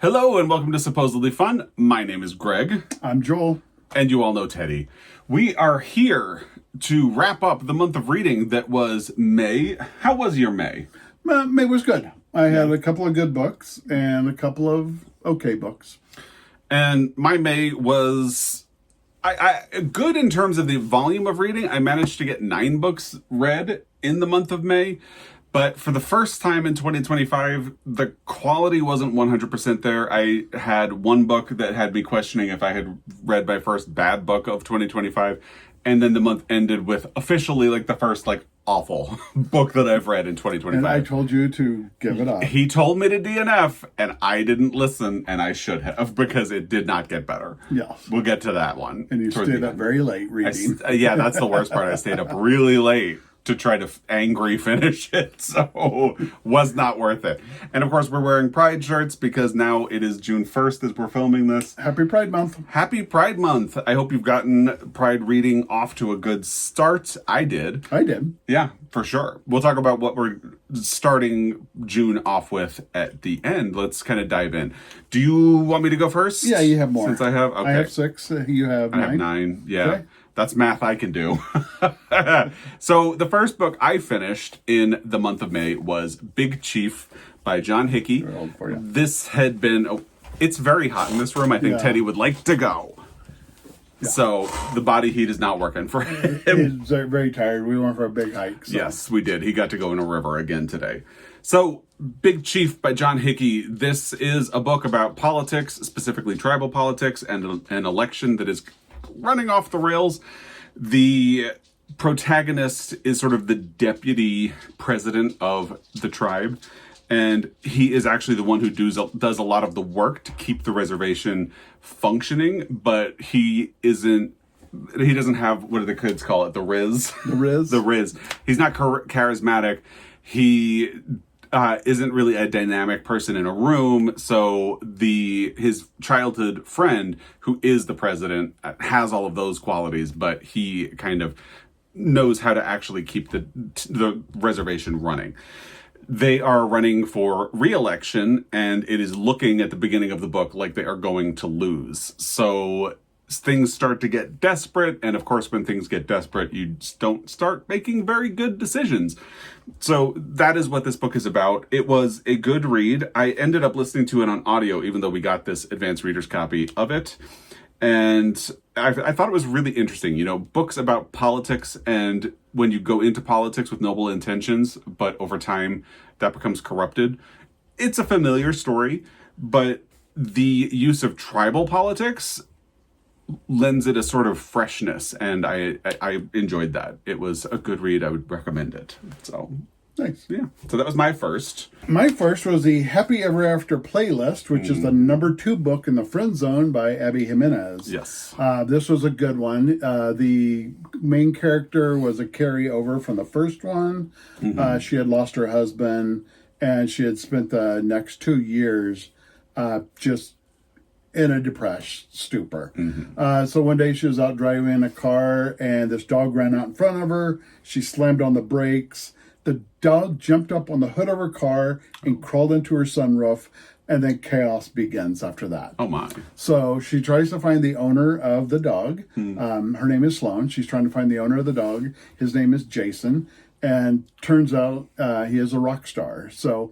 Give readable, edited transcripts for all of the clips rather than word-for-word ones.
Hello and welcome to Supposedly Fun. My name is Greg. I'm Joel. And you all know Teddy. We are here to wrap up the month of reading that was May. How was your May? May was good. I had a couple of good books and a couple of okay books. And my May was good in terms of the volume of reading. I managed to get 9 books read in the month of May. But for the first time in 2025, the quality wasn't 100% there. I had one book that had me questioning if I had read my first bad book of 2025. And then the month ended with officially the first awful book that I've read in 2025. And I told you to give it up. He told me to DNF and I didn't listen, and I should have, because it did not get better. Yes. We'll get to that one. And you stayed up very late reading. Yeah, that's the worst part. I stayed up really late to try to angry finish it, so was not worth it. And of course, we're wearing Pride shirts because now it is June 1st as we're filming this. Happy Pride Month. Happy Pride Month. I hope you've gotten Pride reading off to a good start. I did. Yeah, for sure. We'll talk about what we're starting June off with at the end. Let's kind of dive in. Do you want me to go first? Yeah, you have more. Since I have, okay. I have 6. You have 9. I have 9, yeah. Okay. That's math I can do. So the first book I finished in the month of May was Big Chief by John Hickey. This had been, it's very hot in this room. I think Teddy would like to go. Yeah. So the body heat is not working for him. He's very tired. We went for a big hike. So. Yes, we did. He got to go in a river again today. So Big Chief by John Hickey. This is a book about politics, specifically tribal politics, and an election that is running off the rails. The protagonist is sort of the deputy president of the tribe, and he is actually the one who does a lot of the work to keep the reservation functioning, but he doesn't have, what do the kids call it, the riz? The riz? The riz. He's not charismatic. He isn't really a dynamic person in a room, so his childhood friend, who is the president, has all of those qualities, but he kind of knows how to actually keep the reservation running. They are running for re-election, and it is looking at the beginning of the book like they are going to lose. So things start to get desperate, and of course when things get desperate, you don't start making very good decisions. So that is what this book is about. It was a good read. I ended up listening to it on audio, even though we got this advanced reader's copy of it. And I thought it was really interesting. You know, books about politics, and when you go into politics with noble intentions, but over time that becomes corrupted. It's a familiar story, but the use of tribal politics lends it a sort of freshness, and I enjoyed that. It was a good read. I would recommend it. So nice. Yeah. So that was my first. My first was the Happy Ever After playlist, which is the number 2 book in the Friend Zone by Abby Jimenez. Yes. This was a good one. The main character was a carryover from the first one. She had lost her husband, and she had spent the next 2 years just in a depressed stupor. So one day she was out driving in a car, and this dog ran out in front of her. She slammed on the brakes. The dog jumped up on the hood of her car and crawled into her sunroof, and then chaos begins after that. Oh my. So she tries to find the owner of the dog. Her name is Sloan. She's trying to find the owner of the dog. His name is Jason. And turns out he is a rock star. So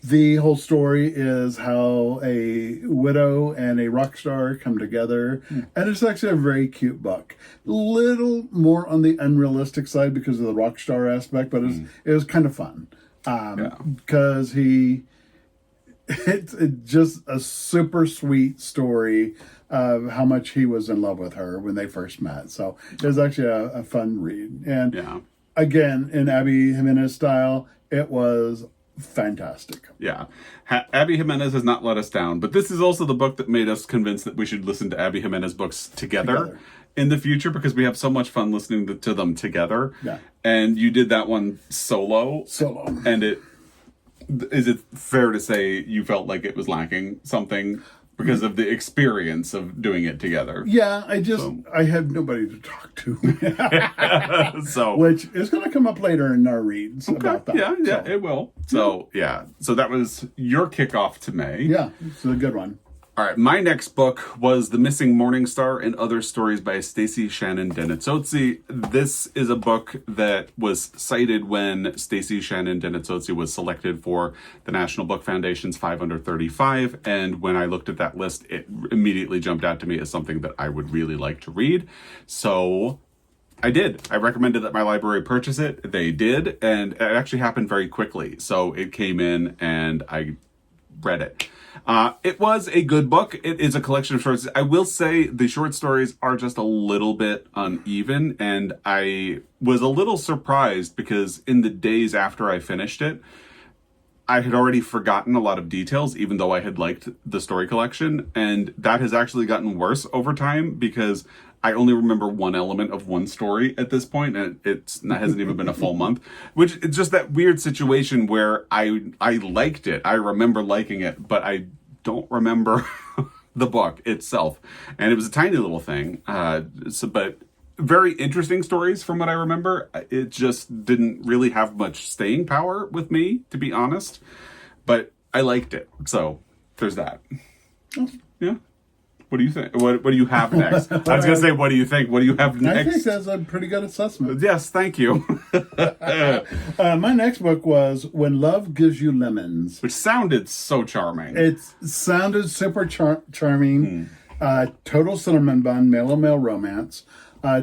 the whole story is how a widow and a rock star come together. And it's actually a very cute book. Little more on the unrealistic side because of the rock star aspect, but it was kind of fun. Because it's just a super sweet story of how much he was in love with her when they first met. So it was actually a fun read. And again, in Abby Jimenez style, it was fantastic. Yeah. Abby Jimenez has not let us down, but this is also the book that made us convinced that we should listen to Abby Jimenez books together in the future, because we have so much fun listening to them together. Yeah. And you did that one solo. And is it fair to say you felt like it was lacking something? because of the experience of doing it together. Yeah, I have nobody to talk to. So, which is going to come up later in our reads about that. Yeah, it will. So, so that was your kickoff to May. Yeah, it's a good one. All right, my next book was The Missing Morning Star and Other Stories by Stacey Shannon Denitsotsi. This is a book that was cited when Stacey Shannon Denitsotsi was selected for the National Book Foundation's 5 Under 35, and when I looked at that list, it immediately jumped out to me as something that I would really like to read. So I did. I recommended that my library purchase it. They did, and it actually happened very quickly. So it came in and I read it. It was a good book. It is a collection of shorts. I will say the short stories are just a little bit uneven, and I was a little surprised because in the days after I finished it, I had already forgotten a lot of details, even though I had liked the story collection, and that has actually gotten worse over time because I only remember one element of one story at this point, and it hasn't even been a full month, which it's just that weird situation where I liked it. I remember liking it, but I don't remember the book itself. And it was a tiny little thing, but very interesting stories from what I remember. It just didn't really have much staying power with me, to be honest, but I liked it. So there's that. Yeah. What do you think? What do you have next? I was going to say, what do you think? What do you have next? I think that's a pretty good assessment. Yes, thank you. My next book was When Love Gives You Lemons. Which sounded so charming. It sounded super charming. Total cinnamon bun, male-on-male romance.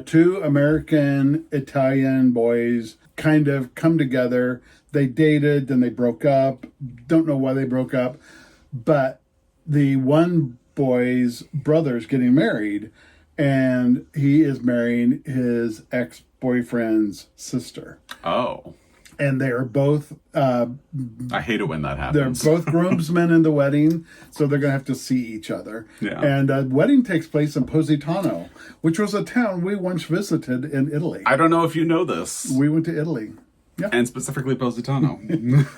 Two American-Italian boys kind of come together. They dated, then they broke up. Don't know why they broke up. But the one boy's brother's getting married, and he is marrying his ex-boyfriend's sister. Oh. And they are both I hate it when that happens. they're both groomsmen in the wedding, so they're going to have to see each other. Yeah. And the wedding takes place in Positano, which was a town we once visited in Italy. I don't know if you know this. We went to Italy. Yeah. And specifically Positano.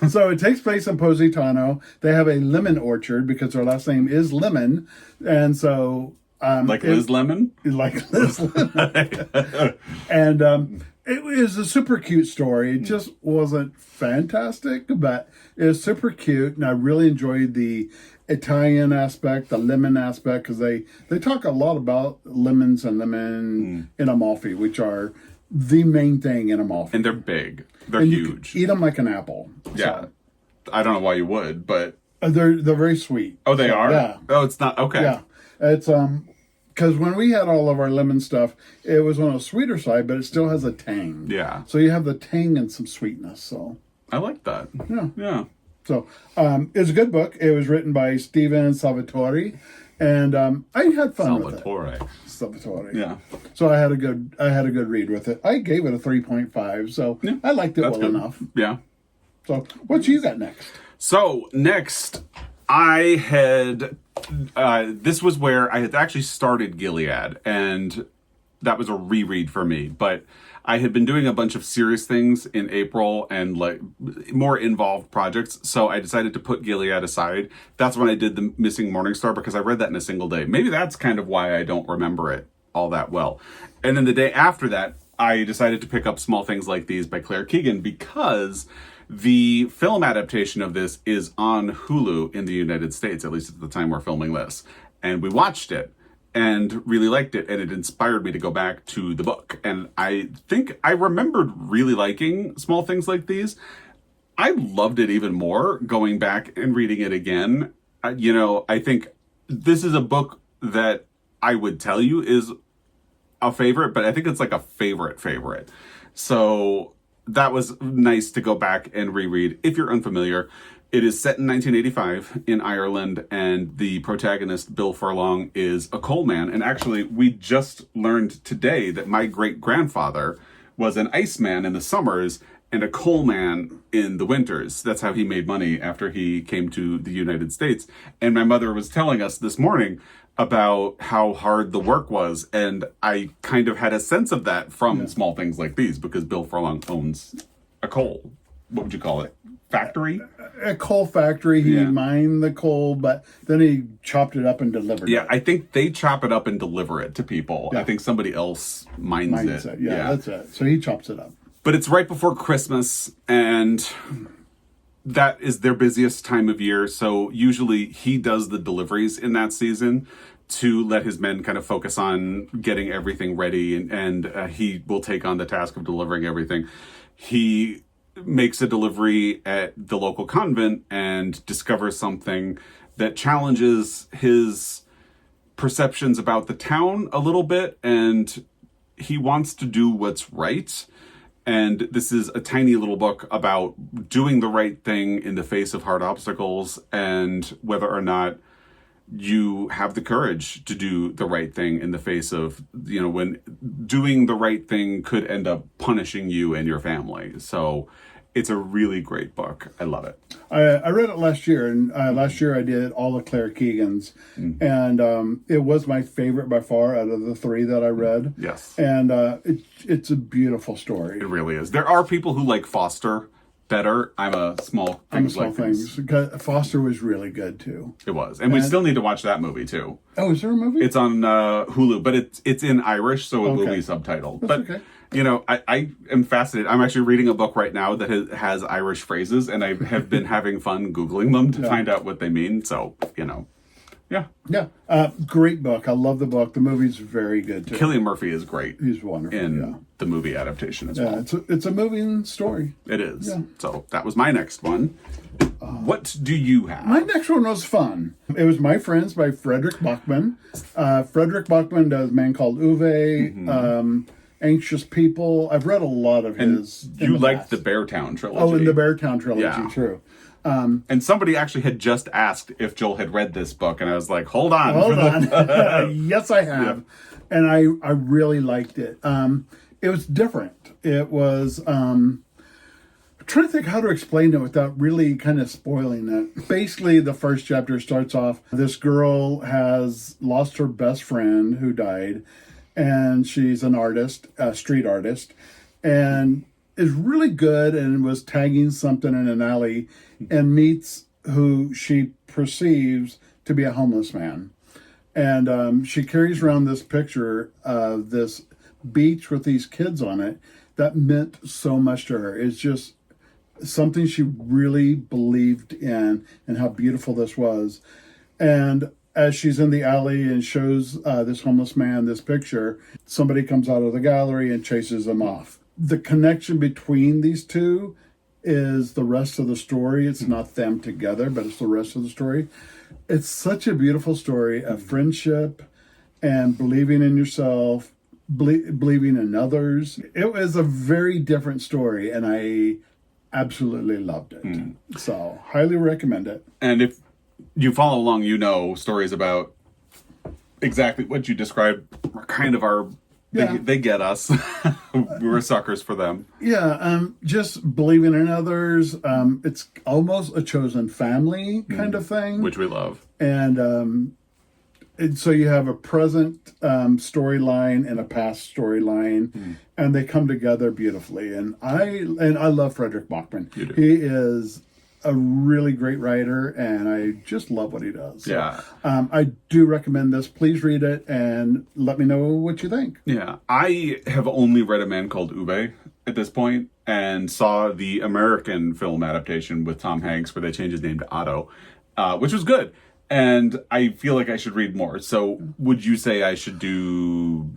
So it takes place in Positano. They have a lemon orchard because their last name is Lemon. And so... like Liz Lemon? Like Liz Lemon. And it was a super cute story. It just wasn't fantastic, but it was super cute. And I really enjoyed the Italian aspect, the lemon aspect, because they talk a lot about lemons and lemon in Amalfi, which are the main thing in Amalfi. And they're big. They're and huge. You can eat them like an apple. Yeah. I don't know why you would, but... They're very sweet. Oh, they are? Yeah. Oh, it's not... Okay. Yeah. It's... Because when we had all of our lemon stuff, it was on a sweeter side, but it still has a tang. Yeah. So you have the tang and some sweetness. So I like that. Yeah. Yeah. So it's a good book. It was written by Steven Salvatore, and I had fun with it. Salvatore. Yeah. So I had a good read with it. I gave it a 3.5, so yeah, I liked it well enough. Yeah. So what you got next? So next, I had this was where I had actually started Gilead, and that was a reread for me. But I had been doing a bunch of serious things in April and like more involved projects, so I decided to put Gilead aside. That's when I did The Missing Morning Star, because I read that in a single day. Maybe that's kind of why I don't remember it all that well. And then the day after that, I decided to pick up Small Things Like These by Claire Keegan, because the film adaptation of this is on Hulu in the United States, at least at the time we're filming this. And we watched it and really liked it, and it inspired me to go back to the book. And I think I remembered really liking Small Things Like These. I loved it even more going back and reading it again. I think this is a book that I would tell you is a favorite, but I think it's like a favorite. So that was nice to go back and reread. If you're unfamiliar, it is set in 1985 in Ireland, and the protagonist, Bill Furlong, is a coal man. And actually, we just learned today that my great-grandfather was an iceman in the summers and a coal man in the winters. That's how he made money after he came to the United States. And my mother was telling us this morning about how hard the work was, and I kind of had a sense of that from Small Things Like These, because Bill Furlong owns a coal, what would you call it, factory? A coal factory. He Yeah. mined the coal, but then he chopped it up and delivered Yeah, it. I think they chop it up and deliver it to people. I think somebody else mines it. Mindset. Yeah, that's it. So he chops it up. But it's right before Christmas, and that is their busiest time of year. So usually he does the deliveries in that season to let his men kind of focus on getting everything ready, and he will take on the task of delivering everything. He makes a delivery at the local convent and discovers something that challenges his perceptions about the town a little bit, and he wants to do what's right. And this is a tiny little book about doing the right thing in the face of hard obstacles, and whether or not you have the courage to do the right thing in the face of, when doing the right thing could end up punishing you and your family. So it's a really great book. I love it. I read it last year, and last year I did all of Claire Keegan's, and it was my favorite by far out of the three that I read. Yes. And it's a beautiful story. It really is. There are people who like Foster better. I'm a small things. Foster was really good too. It was. And we still need to watch that movie too. Oh, is there a movie? It's on Hulu, but it's in Irish, so it will be subtitled. That's but okay. I am fascinated. I'm actually reading a book right now that has Irish phrases, and I have been having fun Googling them to find out what they mean. So, yeah. Yeah. Great book. I love the book. The movie's very good too. Cillian Murphy is great. He's wonderful. In the movie adaptation as well. It's a moving story. It is. Yeah. So that was my next one. What do you have? My next one was fun. It was My Friends by Frederick Bachman. Frederick Bachman does Man Called Uwe, Anxious People. I've read a lot of his. You liked the Beartown trilogy. Oh, in the Beartown trilogy, Yeah. true. And somebody actually had just asked if Joel had read this book, and I was like, hold on. Hold on. Yes, I have. Yeah. And I really liked it. It was different. It was... I'm trying to think how to explain it without really kind of spoiling it. Basically, the first chapter starts off, this girl has lost her best friend who died, and she's an artist, a street artist, and is really good and was tagging something in an alley and meets who she perceives to be a homeless man. And she carries around this picture of this beach with these kids on it that meant so much to her. It's just something she really believed in and how beautiful this was. And as she's in the alley and shows this homeless man this picture, somebody comes out of the gallery and chases him off. The connection between these two is the rest of the story. It's not them together, but it's the rest of the story. It's such a beautiful story of friendship and believing in yourself, believing in others. It was a very different story, and I absolutely loved it. So, highly recommend it. And if you follow along, stories about exactly what you described are kind of our... They get us. We were suckers for them. Yeah, just believing in others. It's almost a chosen family kind of thing. Which we love. And so you have a present storyline and a past storyline, and they come together beautifully. And I love Frederick Bachman. You do. He is a really great writer, and I just love what he does. So, Yeah. I do recommend this. Please read it and let me know what you think. Yeah. I have only read A Man Called Uwe at this point, and saw the American film adaptation with Tom Hanks where they changed his name to Otto, which was good. And I feel like I should read more. So would you say I should do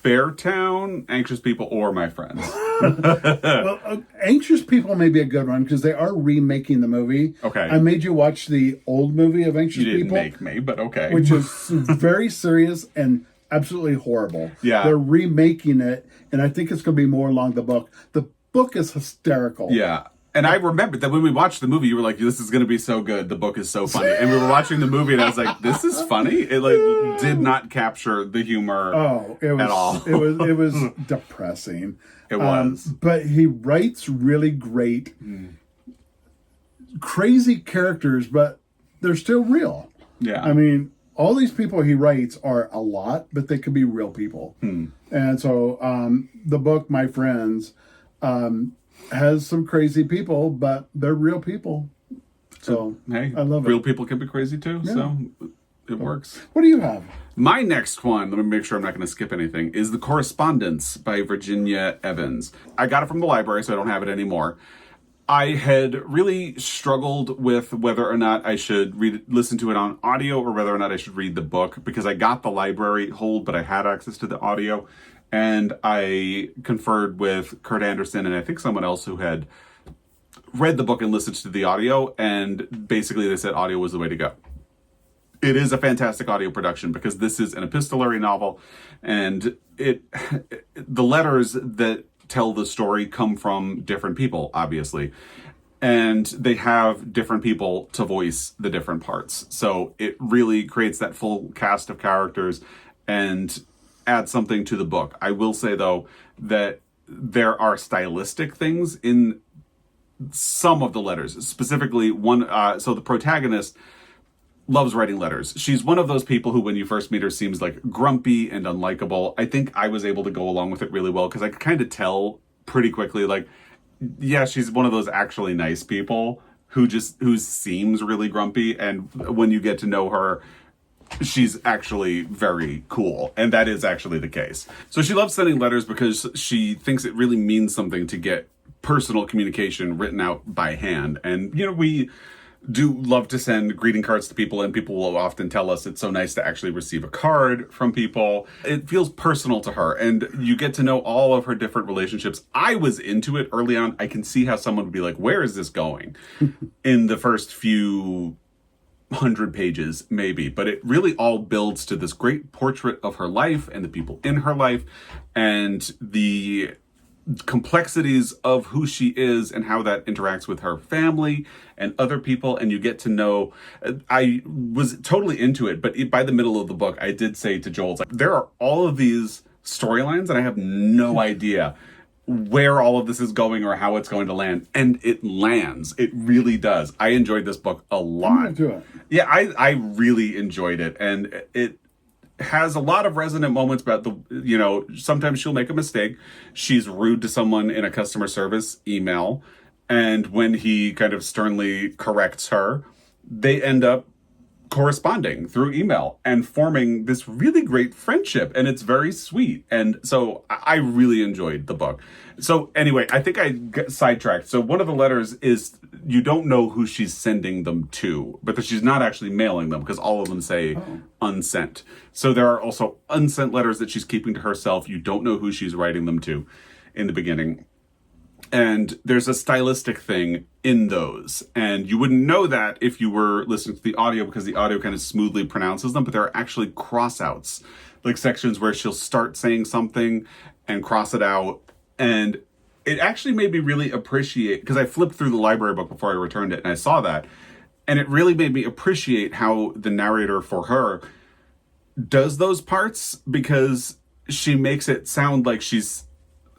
Beartown, Anxious People, or My Friends? Well, Anxious People may be a good one because they are remaking the movie. Okay. I made you watch the old movie of Anxious You didn't People. make me, but okay. Which is very serious and absolutely horrible. Yeah. They're remaking it, and I think it's going to be more along the book. The book is hysterical. Yeah. And I remembered that when we watched the movie, you were like, this is going to be so good. The book is so funny. And we were watching the movie, and I was like, this is funny. It did not capture the humor at all. It was depressing. It was. But he writes really great, crazy characters, but they're still real. Yeah. I mean, all these people he writes are a lot, but they could be real people. And so the book, My Friends, has some crazy people, but they're real people. So Hey, I love real it. people can be crazy too, so it works. What do you have? My next one, let me make sure I'm not going to skip anything, is The Correspondence by Virginia Evans. I got it from the library, so I don't have it anymore. I had really struggled with whether or not I should listen to it on audio or whether or not I should read the book, because I got the library hold, but I had access to the audio. And I conferred with Kurt Anderson and I think someone else who had read the book and listened to the audio, and basically they said audio was the way to go. It is a fantastic audio production because this is an epistolary novel, and the letters that tell the story come from different people, obviously, and they have different people to voice the different parts. So it really creates that full cast of characters and adds something to the book. I will say though that there are stylistic things in some of the letters, specifically one. So the protagonist loves writing letters. She's one of those people who, when you first meet her, seems like grumpy and unlikable. I think I was able to go along with it really well because I could kind of tell pretty quickly, like, yeah, she's one of those actually nice people who seems really grumpy. And when you get to know her, she's actually very cool. And that is actually the case. So she loves sending letters because she thinks it really means something to get personal communication written out by hand. And, we do love to send greeting cards to people, and people will often tell us it's so nice to actually receive a card from people. It feels personal to her, and you get to know all of her different relationships. I was into it early on. I can see how someone would be like, where is this going? In the first few 100 pages, maybe. But it really all builds to this great portrait of her life and the people in her life and the complexities of who she is and how that interacts with her family and other people. And you get to know, I was totally into it, but by the middle of the book, I did say to Joel, like, there are all of these storylines and I have no idea where all of this is going or how it's going to land. And it lands. It really does. I enjoyed this book a lot. Yeah, I really enjoyed it. And it has a lot of resonant moments about sometimes she'll make a mistake. She's rude to someone in a customer service email. And when he kind of sternly corrects her, they end up corresponding through email and forming this really great friendship. And it's very sweet. And so I really enjoyed the book. So anyway, I think I got sidetracked. So one of the letters is, you don't know who she's sending them to, but she's not actually mailing them because all of them say unsent. So there are also unsent letters that she's keeping to herself. You don't know who she's writing them to in the beginning. And there's a stylistic thing in those. And you wouldn't know that if you were listening to the audio, because the audio kind of smoothly pronounces them, but there are actually cross-outs, like sections where she'll start saying something and cross it out. And it actually made me really appreciate, because I flipped through the library book before I returned it and I saw that. And it really made me appreciate how the narrator for her does those parts, because she makes it sound like she's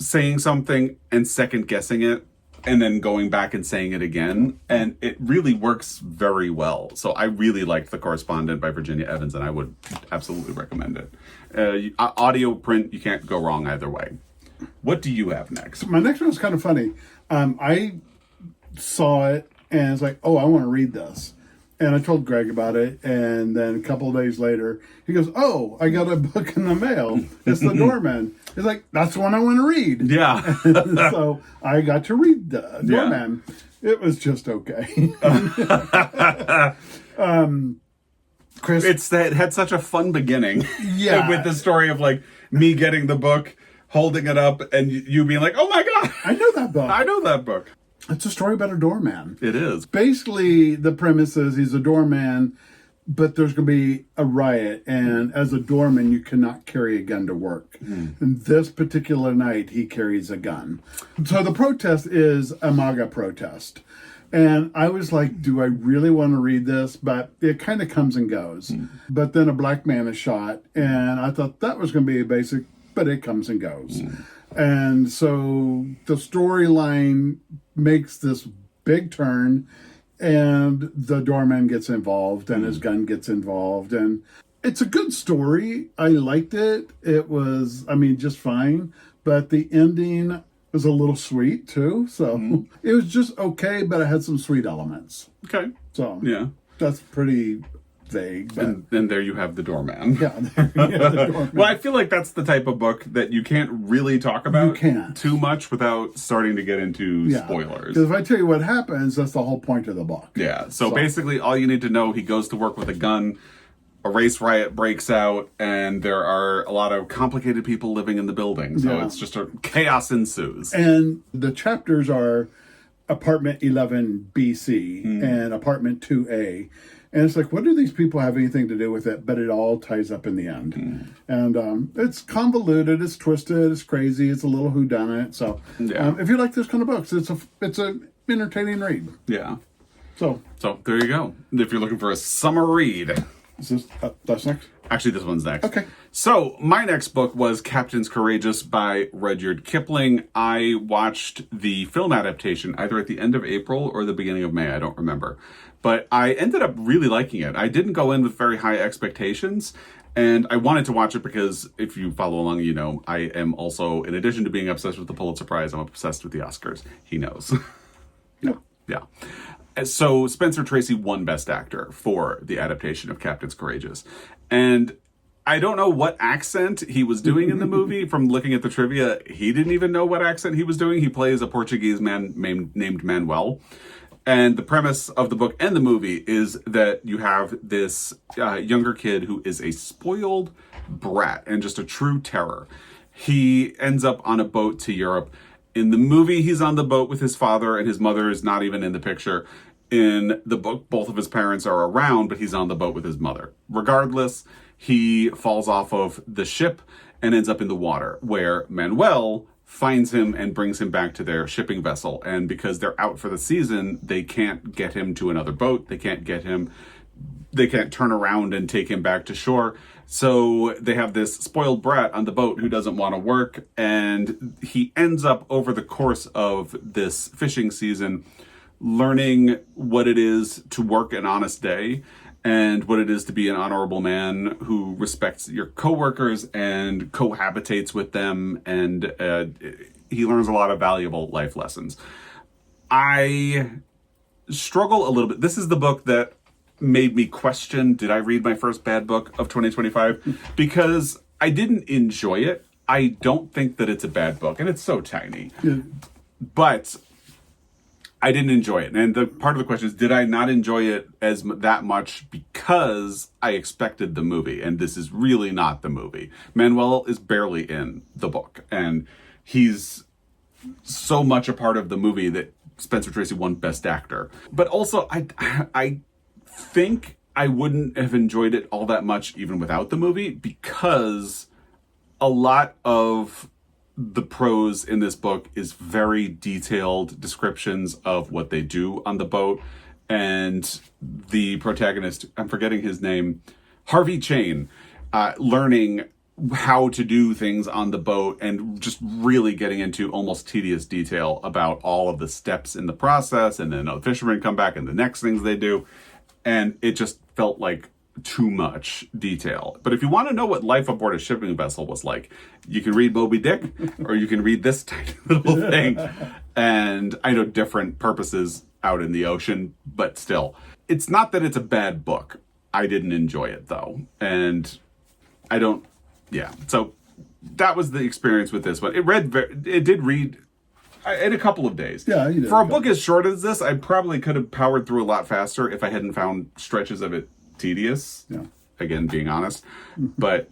saying something and second guessing it and then going back and saying it again. And it really works very well. So I really liked The Correspondent by Virginia Evans, and I would absolutely recommend it. Audio, print, you can't go wrong either way. What do you have next? My next one is kind of funny. I saw it and it's like, oh, I want to read this. And I told Greg about it, and then a couple of days later, he goes, oh, I got a book in the mail. It's The Doorman. He's like, that's the one I want to read. Yeah. So I got to read The Doorman. Yeah. It was just okay. Chris, it had such a fun beginning. Yeah. With the story of, like, me getting the book, holding it up, and you being like, oh my God. I know that book. I know that book. It's a story about a doorman. It is. Basically, the premise is he's a doorman, but there's going to be a riot. And as a doorman, you cannot carry a gun to work. And this particular night, he carries a gun. So the protest is a MAGA protest. And I was like, do I really want to read this? But it kind of comes and goes. But then a black man is shot. And I thought that was going to be a basic, but it comes and goes. And so the storyline makes this big turn, and the doorman gets involved, and his gun gets involved. And it's a good story. I liked it. It was, just fine. But the ending, was a little sweet too. So it was just okay, but it had some sweet elements. Okay. So Yeah. that's pretty vague. But And there you have the doorman. yeah, the doorman. Well, I feel like that's the type of book that you can't really talk about too much without starting to get into spoilers. Because if I tell you what happens, that's the whole point of the book. Yeah. So basically, all you need to know: he goes to work with a gun. A race riot breaks out, and there are a lot of complicated people living in the building. So it's just chaos ensues. And the chapters are apartment 11 BC and apartment 2A. And it's like, what do these people have anything to do with it? But it all ties up in the end. And it's convoluted, it's twisted, it's crazy, it's a little whodunit. So if you like this kind of books, it's a entertaining read. Yeah. So there you go. If you're looking for a summer read. Is this, that's next? Actually, this one's next. Okay. So, my next book was Captains Courageous by Rudyard Kipling. I watched the film adaptation either at the end of April or the beginning of May. I don't remember. But I ended up really liking it. I didn't go in with very high expectations. And I wanted to watch it because, if you follow along, you know, I am also, in addition to being obsessed with the Pulitzer Prize, I'm obsessed with the Oscars. He knows. Yeah. So Spencer Tracy won Best Actor for the adaptation of Captains Courageous. And I don't know what accent he was doing in the movie. From looking at the trivia, he didn't even know what accent he was doing. He plays a Portuguese man named Manuel. And the premise of the book and the movie is that you have this younger kid who is a spoiled brat and just a true terror. He ends up on a boat to Europe. In the movie, he's on the boat with his father, and his mother is not even in the picture. In the book, both of his parents are around, but he's on the boat with his mother. Regardless, he falls off of the ship and ends up in the water, where Manuel finds him and brings him back to their shipping vessel. And because they're out for the season, they can't get him to another boat. They can't turn around and take him back to shore. So they have this spoiled brat on the boat who doesn't want to work. And he ends up, over the course of this fishing season, learning what it is to work an honest day and what it is to be an honorable man who respects your coworkers and cohabitates with them. And he learns a lot of valuable life lessons. I struggle a little bit. This is the book that made me question, did I read my first bad book of 2025? Because I didn't enjoy it. I don't think that it's a bad book, and it's so tiny. But I didn't enjoy it. And the part of the question is, did I not enjoy it that much because I expected the movie? And this is really not the movie. Manuel is barely in the book. And he's so much a part of the movie that Spencer Tracy won Best Actor. But also, I think I wouldn't have enjoyed it all that much even without the movie, because a lot of the prose in this book is very detailed descriptions of what they do on the boat. And the protagonist, I'm forgetting his name, Harvey Chain, learning how to do things on the boat and just really getting into almost tedious detail about all of the steps in the process. And then the fishermen come back and the next things they do. And it just felt like too much detail. But if you want to know what life aboard a shipping vessel was like, you can read Moby Dick or you can read this tiny little thing. And I know different purposes out in the ocean, but still. It's not that it's a bad book. I didn't enjoy it though. And I don't, So that was the experience with this one. It did read in a couple of days. Yeah, you did. For a book as short as this, I probably could have powered through a lot faster if I hadn't found stretches of it tedious. Yeah. Again, being honest. But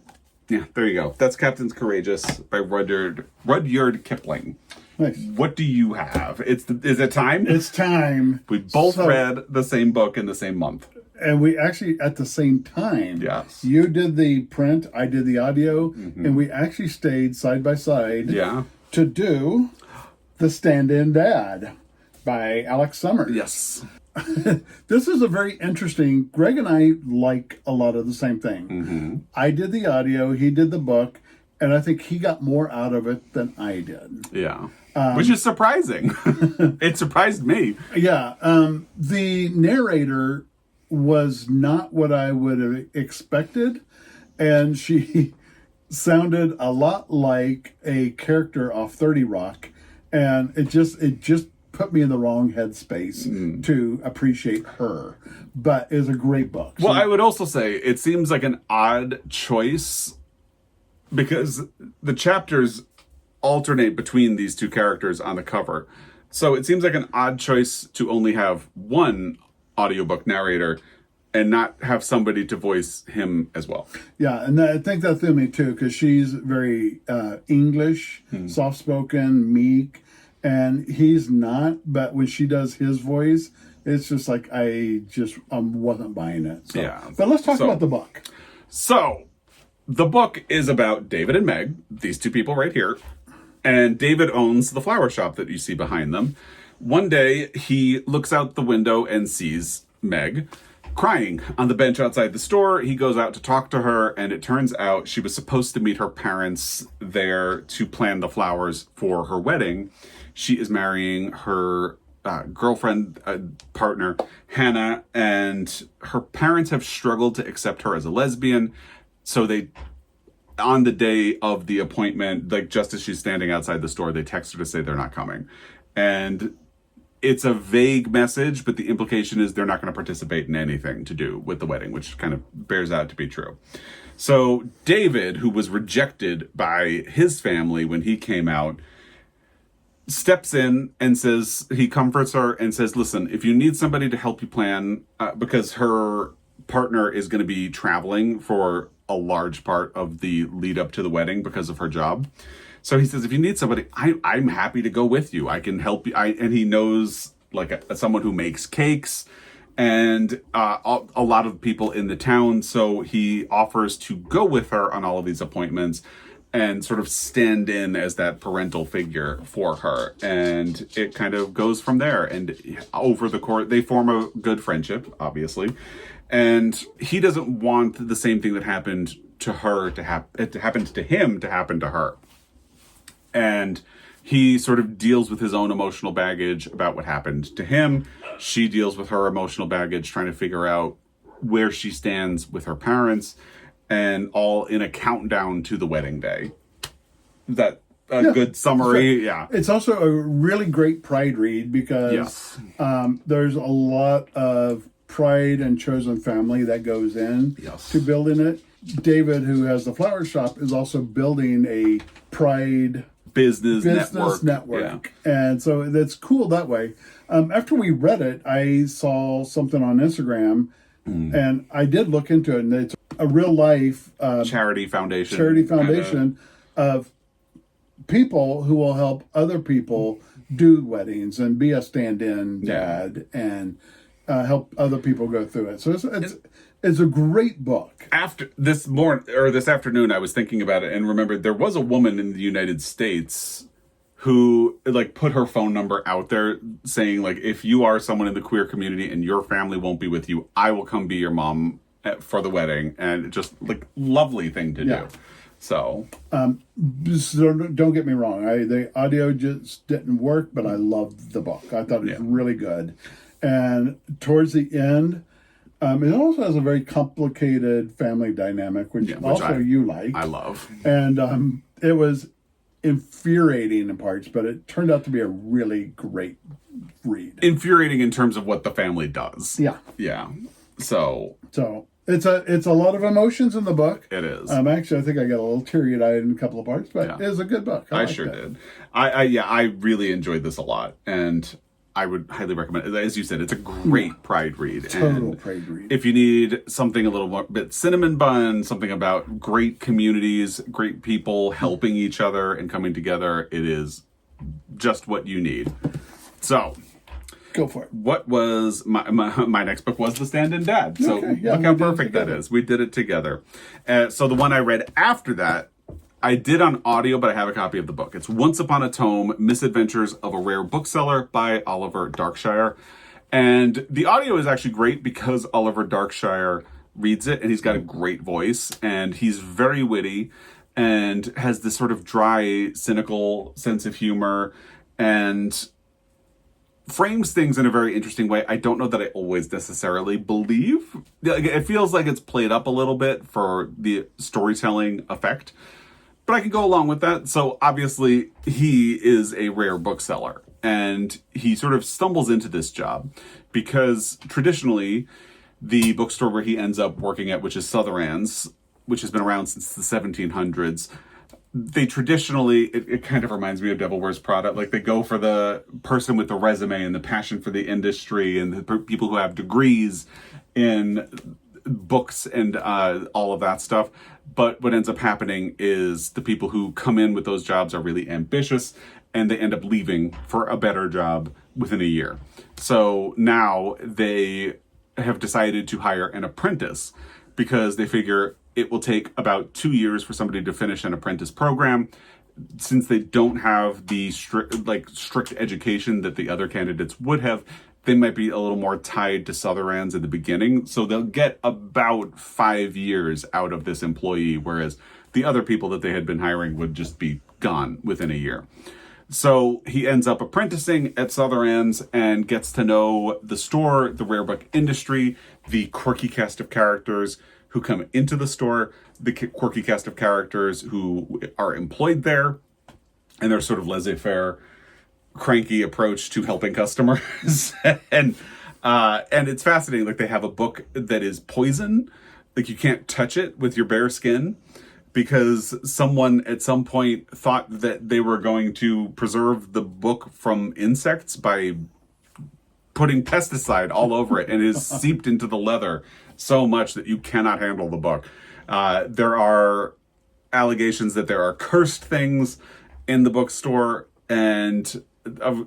yeah, there you go. That's Captains Courageous by Rudyard Kipling. Nice. What do you have? Is it time? It's time. We both read the same book in the same month. And we actually, at the same time, Yes. You did the print, I did the audio, and we actually stayed side by side to do The Stand-In Dad by Alex Summers. Yes. This is a very interesting. Greg and I like a lot of the same thing. I did the audio, he did the book, and I think he got more out of it than I did. Yeah. Which is surprising. It surprised me. Yeah. The narrator was not what I would have expected, and she sounded a lot like a character off 30 Rock and it just put me in the wrong headspace to appreciate her. But it's a great book. Well, I would also say it seems like an odd choice because the chapters alternate between these two characters on the cover. So it seems like an odd choice to only have one audiobook narrator and not have somebody to voice him as well. Yeah, and I think that threw me too, because she's very English, soft-spoken, meek, and he's not. But when she does his voice, it's just like I wasn't buying it. So. Yeah. But let's talk about the book. So the book is about David and Meg, these two people right here. And David owns the flower shop that you see behind them. One day, he looks out the window and sees Meg crying on the bench outside the store. He goes out to talk to her, and it turns out she was supposed to meet her parents there to plan the flowers for her wedding. She is marrying her girlfriend, partner, Hannah, and her parents have struggled to accept her as a lesbian. So they, on the day of the appointment, like just as she's standing outside the store, they text her to say they're not coming. And it's a vague message, but the implication is they're not going to participate in anything to do with the wedding, which kind of bears out to be true. So David, who was rejected by his family when he came out, steps in and says, he comforts her and says, listen, if you need somebody to help you plan, because her partner is going to be traveling for a large part of the lead up to the wedding because of her job. So he says, if you need somebody, I'm happy to go with you. I can help you. And he knows like someone who makes cakes and a lot of people in the town. So he offers to go with her on all of these appointments and sort of stand in as that parental figure for her. And it kind of goes from there. And over the course, they form a good friendship, obviously. And he doesn't want the same thing that happened to her to happened to him to happen to her. And he sort of deals with his own emotional baggage about what happened to him. She deals with her emotional baggage, trying to figure out where she stands with her parents, and all in a countdown to the wedding day. That good summary? Yeah. It's also a really great pride read because there's a lot of pride and chosen family that goes in to building it. David, who has the flower shop, is also building a pride business network. Yeah. And so that's cool that way. After we read it, I saw something on Instagram and I did look into it, and it's a real life charity foundation of people who will help other people do weddings and be a stand-in dad and help other people go through it. So it's a great book. After this afternoon, I was thinking about it and remembered there was a woman in the United States who like put her phone number out there saying like, if you are someone in the queer community and your family won't be with you, I will come be your mom for the wedding. And just like lovely thing to do. So don't get me wrong. The audio just didn't work, but I loved the book. I thought it was really good. And towards the end, it also has a very complicated family dynamic, which you like. I love. And it was infuriating in parts, but it turned out to be a really great read. Infuriating in terms of what the family does. Yeah. Yeah. So it's a lot of emotions in the book. It is. Actually, I think I got a little teary-eyed in a couple of parts, but it is a good book. I sure did. I really enjoyed this a lot, and I would highly recommend it. As you said, it's a great pride read. Total pride read. If you need something a little more bit cinnamon bun, something about great communities, great people helping each other and coming together, it is just what you need. So, go for it. What was my next book was The Stand-In Dad. So look how perfect that is. We did it together. So the one I read after that, I did on audio, but I have a copy of the book. It's Once Upon a Tome, Misadventures of a Rare Bookseller by Oliver Darkshire. And the audio is actually great because Oliver Darkshire reads it, and he's got a great voice, and he's very witty, and has this sort of dry, cynical sense of humor, and frames things in a very interesting way. I don't know that I always necessarily believe. It feels like it's played up a little bit for the storytelling effect. But I can go along with that. So obviously he is a rare bookseller, and he sort of stumbles into this job because traditionally the bookstore where he ends up working at, which is Sutherland's, which has been around since the 1700s, they traditionally, it kind of reminds me of Devil Wears Prada. Like, they go for the person with the resume and the passion for the industry and the people who have degrees in books and all of that stuff. But what ends up happening is the people who come in with those jobs are really ambitious, and they end up leaving for a better job within a year. So now they have decided to hire an apprentice because they figure it will take about 2 years for somebody to finish an apprentice program. Since they don't have the strict education that the other candidates would have, they might be a little more tied to Sutherland's at the beginning. So they'll get about 5 years out of this employee, whereas the other people that they had been hiring would just be gone within a year. So he ends up apprenticing at Sutherland's and gets to know the store, the rare book industry, the quirky cast of characters who come into the store, the quirky cast of characters who are employed there, and their sort of laissez-faire, cranky approach to helping customers. and it's fascinating. Like, they have a book that is poison. Like, you can't touch it with your bare skin, because someone at some point thought that they were going to preserve the book from insects by putting pesticide all over it, and it is seeped into the leather so much that you cannot handle the book. There are allegations that there are cursed things in the bookstore, and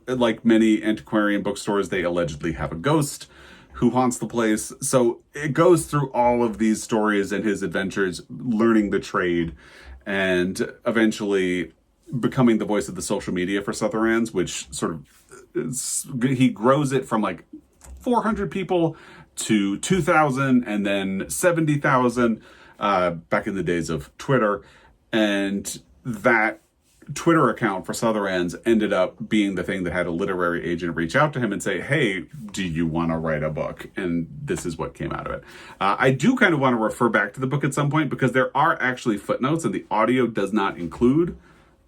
like many antiquarian bookstores, they allegedly have a ghost who haunts the place. So it goes through all of these stories and his adventures, learning the trade, and eventually becoming the voice of the social media for Sutherland's, which sort of, he grows it from like 400 people to 2,000 and then 70,000 back in the days of Twitter. And that Twitter account for Sutherland's ended up being the thing that had a literary agent reach out to him and say, hey, do you want to write a book? And this is what came out of it. I do kind of want to refer back to the book at some point, because there are actually footnotes, and the audio does not include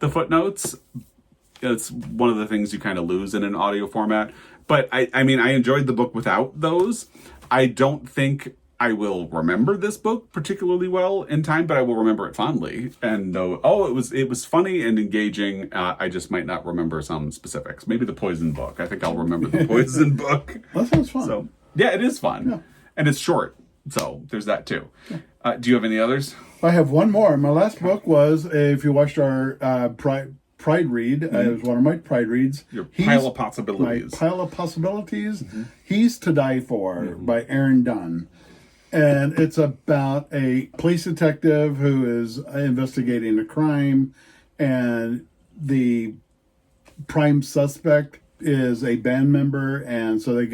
the footnotes. It's one of the things you kind of lose in an audio format. But I mean, I enjoyed the book without those. I don't think I will remember this book particularly well in time, but I will remember it fondly and know, oh, it was funny and engaging. I just might not remember some specifics. Maybe the poison book. I think I'll remember the poison book. That sounds fun. So yeah, it is fun. Yeah. And it's short. So there's that too. Yeah. Do you have any others? I have one more. My last book was, if you watched our Pride read, it was one of my Pride reads. Your Pile of Possibilities. My Pile of Possibilities. Mm-hmm. He's to Die For by Aaron Dunn. And it's about a police detective who is investigating a crime, and the prime suspect is a band member, and so he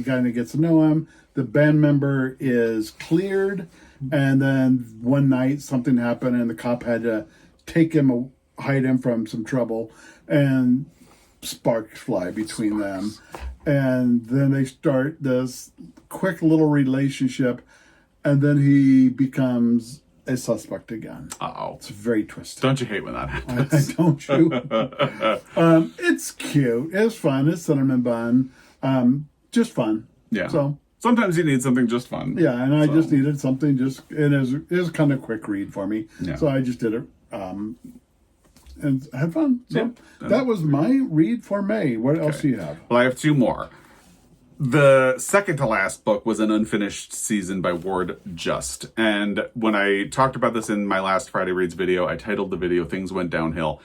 kind of gets to know him. The band member is cleared, and then one night something happened, and the cop had to take him, hide him from some trouble, and sparks fly between them. And then they start this quick little relationship, and then he becomes a suspect again. Uh-oh. It's very twisted. Don't you hate when that happens? Don't you? It's cute. It's fun. It's cinnamon bun. Just fun. Yeah. So sometimes you need something just fun. yeah, and I just needed something it was kind of a quick read for me. Yeah. So I just did it. And had fun. So Yeah. that was my read for May. What else do you have? Well, I have two more. The second to last book was An Unfinished Season by Ward Just. And when I talked about this in my last Friday Reads video, I titled the video Things Went Downhill,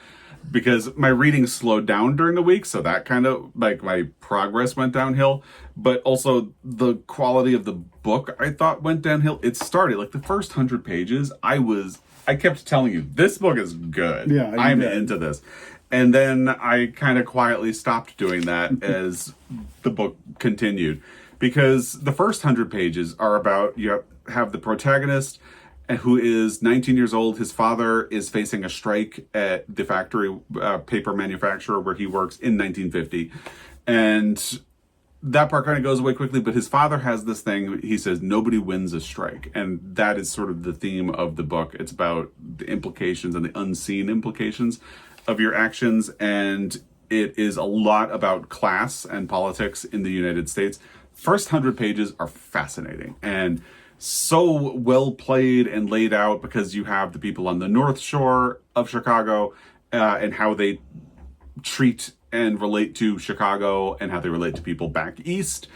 because my reading slowed down during the week. So that kind of, like, my progress went downhill. But also the quality of the book, I thought, went downhill. It started, like, the first 100 pages, I kept telling you, this book is good. Yeah, I'm into this. And then I kind of quietly stopped doing that as the book continued. Because the first 100 pages are about, you have the protagonist who is 19 years old. His father is facing a strike at the factory, paper manufacturer where he works in 1950. And that part kind of goes away quickly, but his father has this thing. He says, nobody wins a strike. And that is sort of the theme of the book. It's about the implications and the unseen implications of your actions. And it is a lot about class and politics in the United States. First 100 pages are fascinating and so well played and laid out, because you have the people on the North Shore of Chicago and how they treat and relate to Chicago and how they relate to people back east.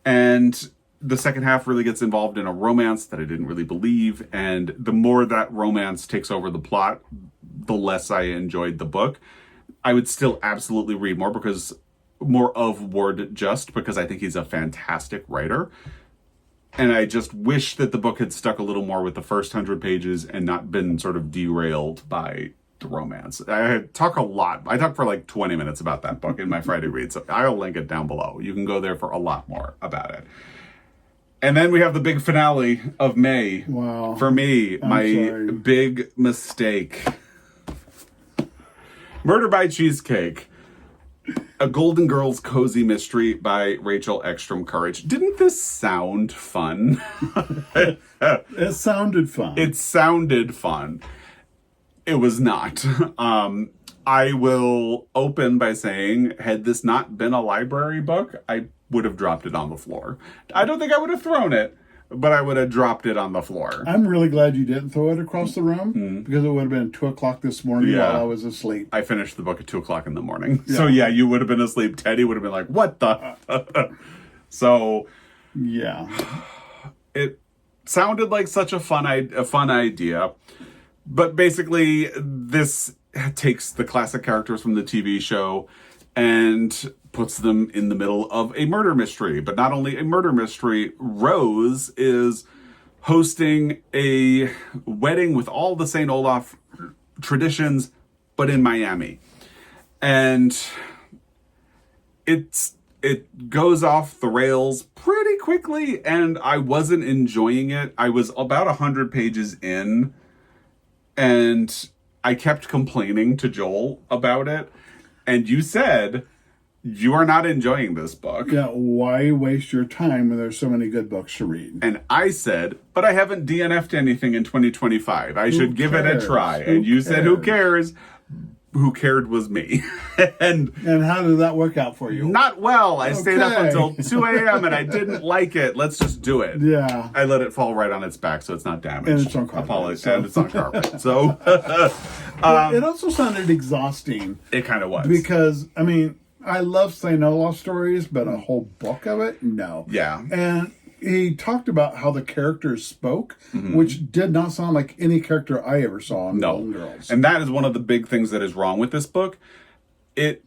And the second half really gets involved in a romance that I didn't really believe. And the more that romance takes over the plot, the less I enjoyed the book. I would still absolutely read more of Ward Just, because I think he's a fantastic writer. And I just wish that the book had stuck a little more with the first 100 pages and not been sort of derailed by the romance. I talk a lot. I talk for like 20 minutes about that book in my Friday read, so I'll link it down below. You can go there for a lot more about it. And then we have the big finale of May. Wow. For me, my big mistake. Murder by Cheesecake. A Golden Girls cozy mystery by Rachel Ekstrom Courage. Didn't this sound fun? It sounded fun. It sounded fun. It was not. I will open by saying, had this not been a library book, I would have dropped it on the floor. I don't think I would have thrown it, but I would have dropped it on the floor. I'm really glad you didn't throw it across the room, because it would have been 2 o'clock this morning while I was asleep. I finished the book at 2 o'clock in the morning. Yeah. So yeah, you would have been asleep. Teddy would have been like, what the? So yeah, it sounded like such a fun idea. But basically, this takes the classic characters from the TV show and puts them in the middle of a murder mystery. But not only a murder mystery, Rose is hosting a wedding with all the St. Olaf traditions, but in Miami. And it goes off the rails pretty quickly, and I wasn't enjoying it. I was about 100 pages in, and I kept complaining to Joel about it. And you said, you are not enjoying this book. Yeah, why waste your time when there's so many good books to read? And I said, but I haven't DNF'd anything in 2025. I should give it a try. And you said, who cares? Who cared was me. and how did that work out for you? Not well. I stayed up until 2 a.m. and I didn't like it. Let's just do it. Yeah. I let it fall right on its back so it's not damaged. And it's on carpet. Apologies. And it's on carpet. So it also sounded exhausting. It kind of was. Because, I mean, I love St. Olaf stories, but a whole book of it? No. Yeah. And he talked about how the characters spoke, which did not sound like any character I ever saw in Golden Girls. And that is one of the big things that is wrong with this book. It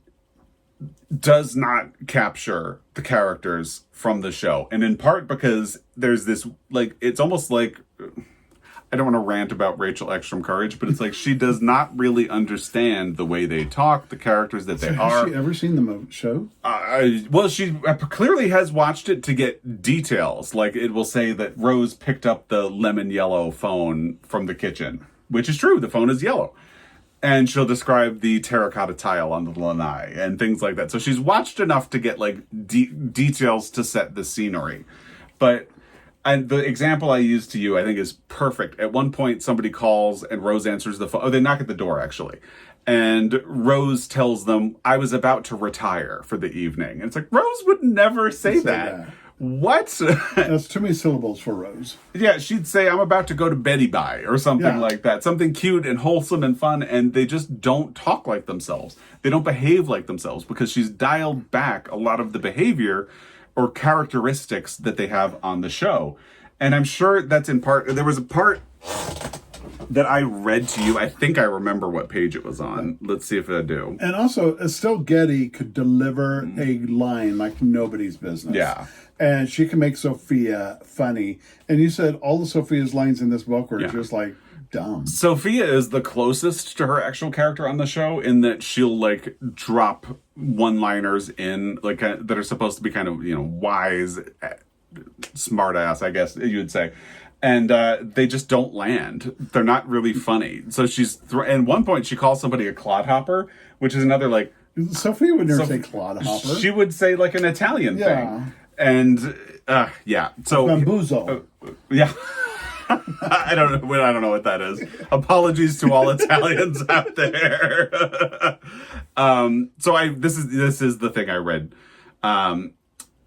does not capture the characters from the show. And in part because there's this, like, it's almost like, I don't want to rant about Rachel Ekstrom Courage, but it's like she does not really understand the way they talk, the characters that they are. Has she ever seen the show? Well, she clearly has watched it to get details. Like, it will say that Rose picked up the lemon yellow phone from the kitchen, which is true. The phone is yellow. And she'll describe the terracotta tile on the lanai and things like that. So she's watched enough to get, like, details to set the scenery. But... And the example I used to you, I think, is perfect. At one point, somebody calls and Rose answers the phone. Oh, they knock at the door, actually. And Rose tells them, I was about to retire for the evening. And it's like, Rose would never say that. What? That's too many syllables for Rose. Yeah, she'd say, I'm about to go to Betty Bye or something like that. Something cute and wholesome and fun. And they just don't talk like themselves. They don't behave like themselves because she's dialed back a lot of the behavior or characteristics that they have on the show. And I'm sure that's in part, there was a part that I read to you. I think I remember what page it was on. Let's see if I do. And also, Estelle Getty could deliver a line like nobody's business. Yeah. And she can make Sophia funny. And you said all of Sophia's lines in this book were just like dumb. Sophia is the closest to her actual character on the show in that she'll like drop one-liners in like that are supposed to be kind of, you know, wise, smart ass, I guess you would say. And they just don't land. They're not really funny. So she's and at one point she calls somebody a clodhopper, which is another like, Sophia would never say clodhopper. She would say like an Italian thing. And so Bamboozle. Yeah. I don't know what that is. Apologies to all Italians out there. This is the thing I read.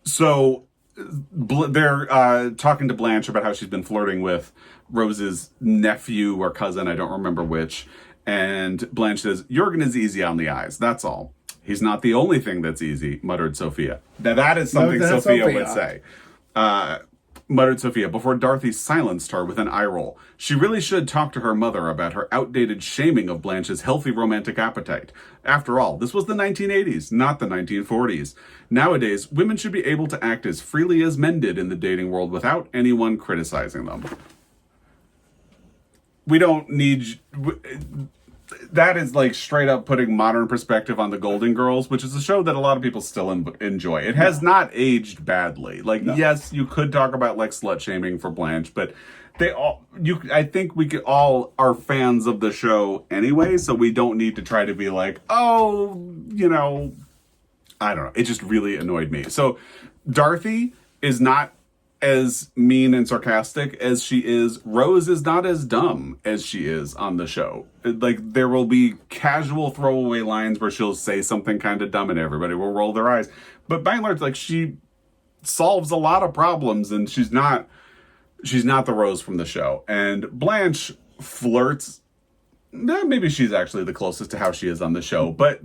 So they're talking to Blanche about how she's been flirting with Rose's nephew or cousin, I don't remember which. And Blanche says, Jurgen is easy on the eyes, that's all. He's not the only thing that's easy, muttered Sophia. Now that is something Sophia would say. Muttered Sophia before Dorothy silenced her with an eye roll. She really should talk to her mother about her outdated shaming of Blanche's healthy romantic appetite. After all, this was the 1980s, not the 1940s. Nowadays, women should be able to act as freely as men did in the dating world without anyone criticizing them. We don't need... That is like straight up putting modern perspective on the Golden Girls, which is a show that a lot of people still enjoy. It has not aged badly. Yes, you could talk about like slut shaming for Blanche, but I think we all are fans of the show anyway, so we don't need to try to be like, I don't know. It just really annoyed me. So Dorothy is not as mean and sarcastic as she is. Rose is not as dumb as she is on the show. Like, there will be casual throwaway lines where she'll say something kind of dumb and everybody will roll their eyes. But by and large, like, she solves a lot of problems, and she's not the Rose from the show. And Blanche flirts. Maybe she's actually the closest to how she is on the show. But,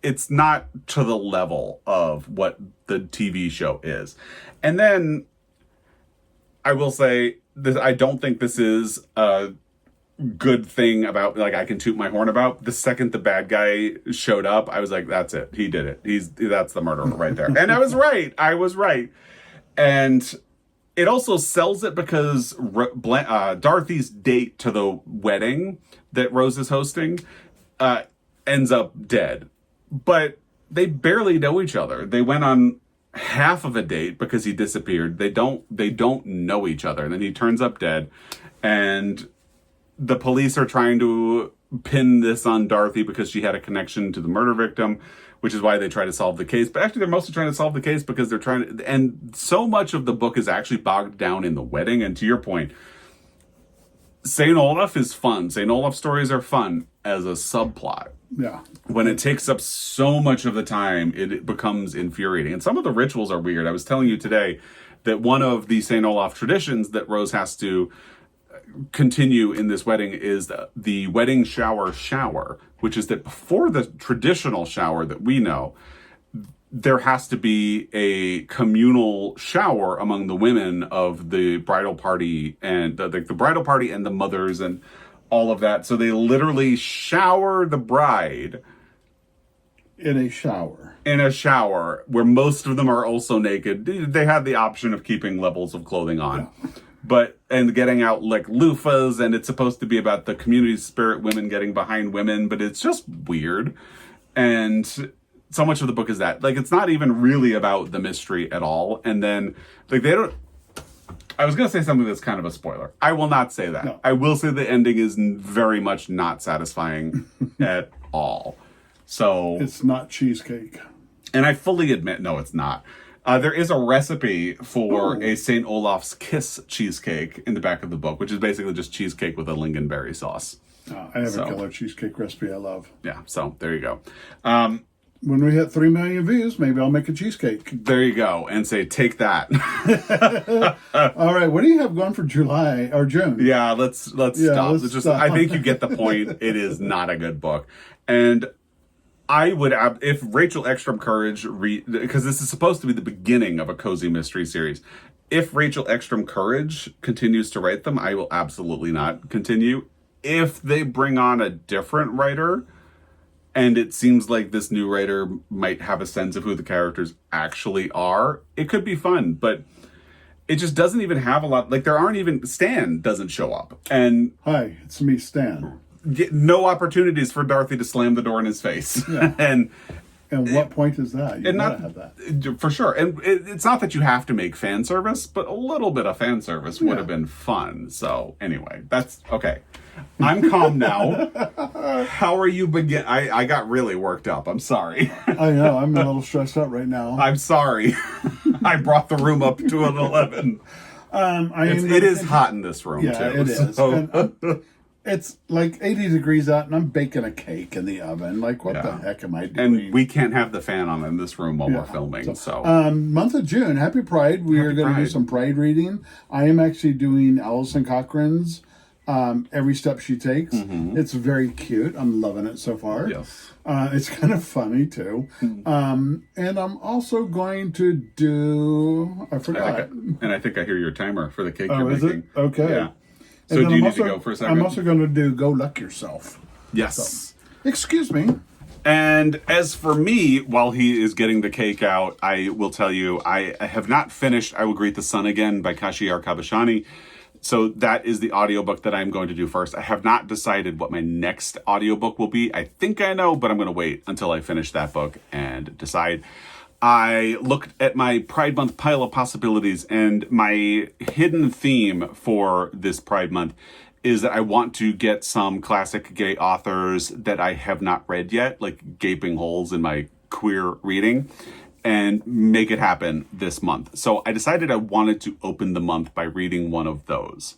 it's not to the level of what the TV show is. And then I will say that I don't think this is a good thing about, like, I can toot my horn about. The second the bad guy showed up, I was like, that's it. He did it. That's the murderer right there. And I was right. And it also sells it because Dorothy's date to the wedding that Rose is hosting ends up dead. But they barely know each other. They went on half of a date because he disappeared. They don't know each other. And then he turns up dead. And the police are trying to pin this on Dorothy because she had a connection to the murder victim, which is why they try to solve the case. But actually, they're mostly trying to solve the case because they're trying to... And so much of the book is actually bogged down in the wedding. And to your point, St. Olaf is fun. St. Olaf stories are fun as a subplot. Yeah. When it takes up so much of the time, it becomes infuriating. And some of the rituals are weird. I was telling you today that one of the St. Olaf traditions that Rose has to continue in this wedding is the wedding shower, which is that before the traditional shower that we know, there has to be a communal shower among the women of the bridal party and the bridal party and the mothers and all of that. So they literally shower the bride in a shower where most of them are also naked. They had the option of keeping levels of clothing on, and getting out like loofahs, and it's supposed to be about the community spirit, women getting behind women, but it's just weird. And so much of the book is that, like, it's not even really about the mystery at all. And then, like, I was going to say something that's kind of a spoiler. I will not say that. No. I will say the ending is very much not satisfying at all. So it's not cheesecake. And I fully admit, no, it's not. There is a recipe for a St. Olaf's Kiss cheesecake in the back of the book, which is basically just cheesecake with a lingonberry sauce. I have a killer cheesecake recipe I love. Yeah, so there you go. When we hit 3 million views, maybe I'll make a cheesecake. There you go. And say, take that. All right. What do you have going for July or June? Yeah, let's stop. I think you get the point. It is not a good book. And I would, if Rachel Ekstrom Courage, because this is supposed to be the beginning of a cozy mystery series. If Rachel Ekstrom Courage continues to write them, I will absolutely not continue. If they bring on a different writer, and it seems like this new writer might have a sense of who the characters actually are, it could be fun, but it just doesn't even have a lot. Like, there aren't even... Stan doesn't show up. And hi, it's me, Stan. No opportunities for Dorothy to slam the door in his face. Yeah. And And what point is that? You and gotta not have that. for sure. And it's not that you have to make fan service, but a little bit of fan service would have been fun. So anyway, that's okay. I'm calm now. How are you I got really worked up. I'm sorry. I know. I'm a little stressed out right now. I'm sorry. I brought the room up to an 11. It is hot in this room, Yeah, too. it is. So- And, it's like 80 degrees out, and I'm baking a cake in the oven. Like, what the Yeah. heck am I doing? and we can't have the fan on in this room while we're filming. So, Month of June, Happy Pride. We are going to do Pride. some Pride reading. I am actually doing Alison Cochran's Every Step She Takes. It's very cute. I'm loving it so far. yes. It's kind of funny too. And I'm also going to do. I forgot. I think I hear your timer for the cake Oh, you're is making. it? Okay. Yeah. So And do then you I'm need to also- go for a second? I'm also going to do Go Luck Yourself. Yes. Excuse me. And as for me, while he is getting the cake out, I will tell you, I have not finished I Will Greet the Sun Again by Kashiyar Kabashani. So that is the audiobook that I'm going to do first. I have not decided what my next audiobook will be. I think I know, but I'm going to wait until I finish that book and decide. I looked at my Pride Month pile of possibilities, and my hidden theme for this Pride Month is that I want to get some classic gay authors that I have not read yet, like gaping holes in my queer reading, and make it happen this month. So I decided I wanted to open the month by reading one of those.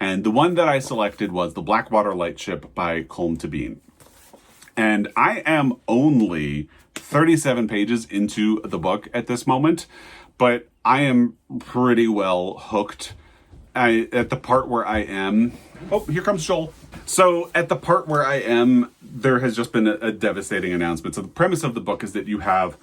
And the one that I selected was The Blackwater Lightship by Colm Tabine. And I am only 37 pages into the book at this moment, but I am pretty well hooked. At the part where I am... Oh, here comes Joel. So at the part where I am, there has just been a devastating announcement. So the premise of the book is that you have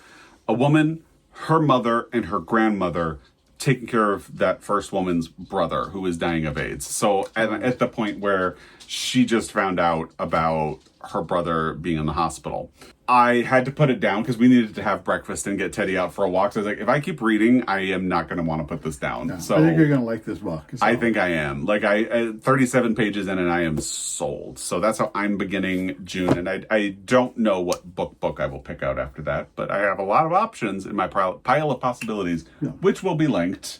a woman, her mother, and her grandmother taking care of that first woman's brother who is dying of AIDS. So at the point where she just found out about her brother being in the hospital, I had to put it down because we needed to have breakfast and get Teddy out for a walk. So I was like, if I keep reading, I am not going to want to put this down. So I think you're going to like this book. So. I think I am. Like 37 pages in and I am sold. So that's how I'm beginning June. And I don't know what book I will pick out after that, but I have a lot of options in my pile of possibilities, which will be linked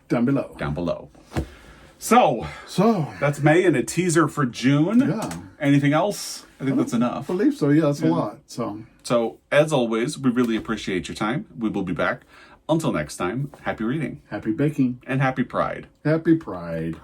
down below. So So that's May and a teaser for June. Yeah. Anything else? I think that's enough. I believe so. Yeah, that's a lot. So as always, we really appreciate your time. We will be back. Until next time, happy reading Happy baking. and happy Pride. Happy Pride.